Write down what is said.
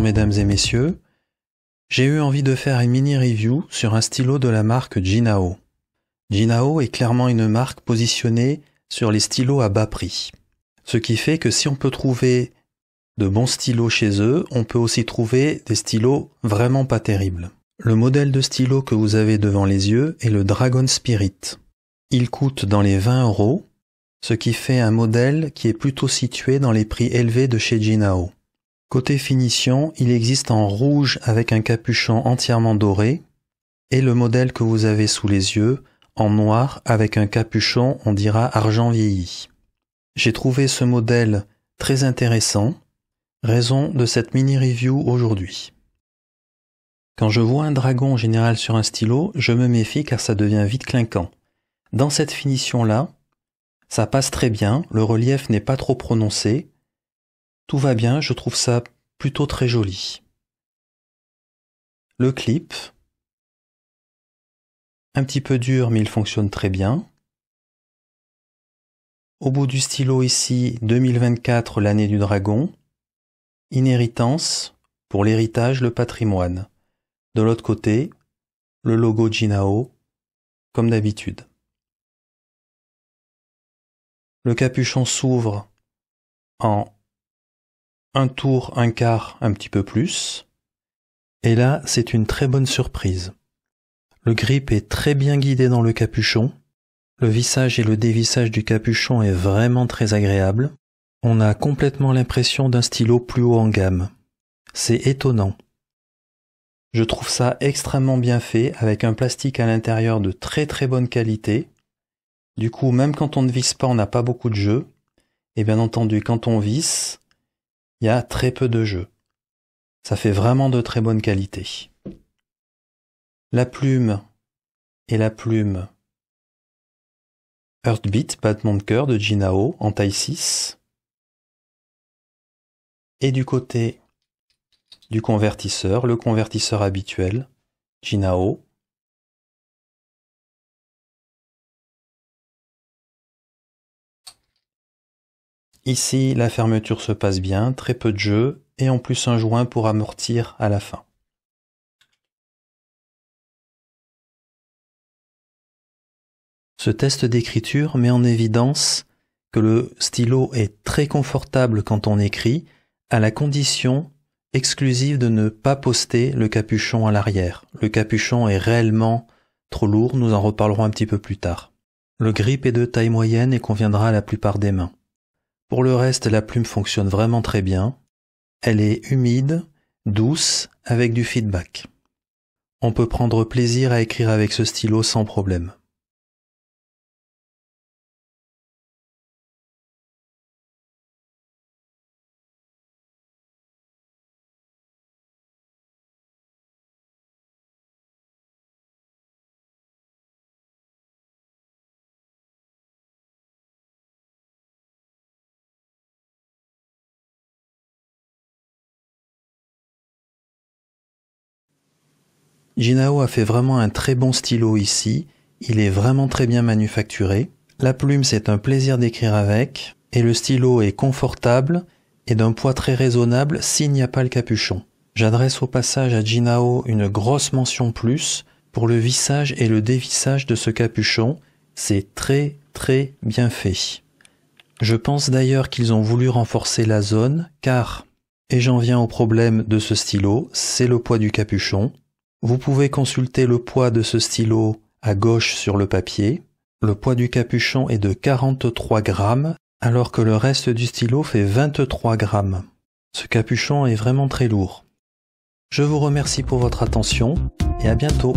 mesdames et messieurs, j'ai eu envie de faire une mini review sur un stylo de la marque Jinhao. Jinhao est clairement une marque positionnée sur les stylos à bas prix. Ce qui fait que si on peut trouver de bons stylos chez eux, on peut aussi trouver des stylos vraiment pas terribles. Le modèle de stylo que vous avez devant les yeux est le Dragon Spirit. Il coûte dans les 20 €, ce qui fait un modèle qui est plutôt situé dans les prix élevés de chez Jinhao. Côté finition, il existe en rouge avec un capuchon entièrement doré et le modèle que vous avez sous les yeux en noir avec un capuchon, on dira argent vieilli. J'ai trouvé ce modèle très intéressant, raison de cette mini review aujourd'hui. Quand je vois un dragon en général sur un stylo, je me méfie car ça devient vite clinquant. Dans cette finition-là, ça passe très bien, le relief n'est pas trop prononcé, tout va bien, je trouve ça plutôt très joli. Le clip, un petit peu dur mais il fonctionne très bien. Au bout du stylo ici, 2024, l'année du dragon. Inhéritance, pour l'héritage, le patrimoine. De l'autre côté, le logo Jinhao, comme d'habitude. Le capuchon s'ouvre en un tour, un quart, un petit peu plus. Et là, c'est une très bonne surprise. Le grip est très bien guidé dans le capuchon. Le vissage et le dévissage du capuchon est vraiment très agréable. On a complètement l'impression d'un stylo plus haut en gamme. C'est étonnant. Je trouve ça extrêmement bien fait, avec un plastique à l'intérieur de très très bonne qualité. Du coup, même quand on ne visse pas, on n'a pas beaucoup de jeu. Et bien entendu, quand on visse, il y a très peu de jeu. Ça fait vraiment de très bonne qualité. La plume est la plume Heartbeat, battement de cœur de Jinhao en taille 6. Et du côté du convertisseur, le convertisseur habituel, Jinhao. Ici, la fermeture se passe bien, très peu de jeu, et en plus un joint pour amortir à la fin. Ce test d'écriture met en évidence que le stylo est très confortable quand on écrit, à la condition exclusive de ne pas poster le capuchon à l'arrière. Le capuchon est réellement trop lourd, nous en reparlerons un petit peu plus tard. Le grip est de taille moyenne et conviendra à la plupart des mains. Pour le reste, la plume fonctionne vraiment très bien. Elle est humide, douce, avec du feedback. On peut prendre plaisir à écrire avec ce stylo sans problème. Jinhao a fait vraiment un très bon stylo ici, il est vraiment très bien manufacturé. La plume c'est un plaisir d'écrire avec, et le stylo est confortable et d'un poids très raisonnable s'il n'y a pas le capuchon. J'adresse au passage à Jinhao une grosse mention plus pour le vissage et le dévissage de ce capuchon, c'est très très bien fait. Je pense d'ailleurs qu'ils ont voulu renforcer la zone car, et j'en viens au problème de ce stylo, c'est le poids du capuchon. Vous pouvez consulter le poids de ce stylo à gauche sur le papier. Le poids du capuchon est de 43 grammes, alors que le reste du stylo fait 23 grammes. Ce capuchon est vraiment très lourd. Je vous remercie pour votre attention et à bientôt.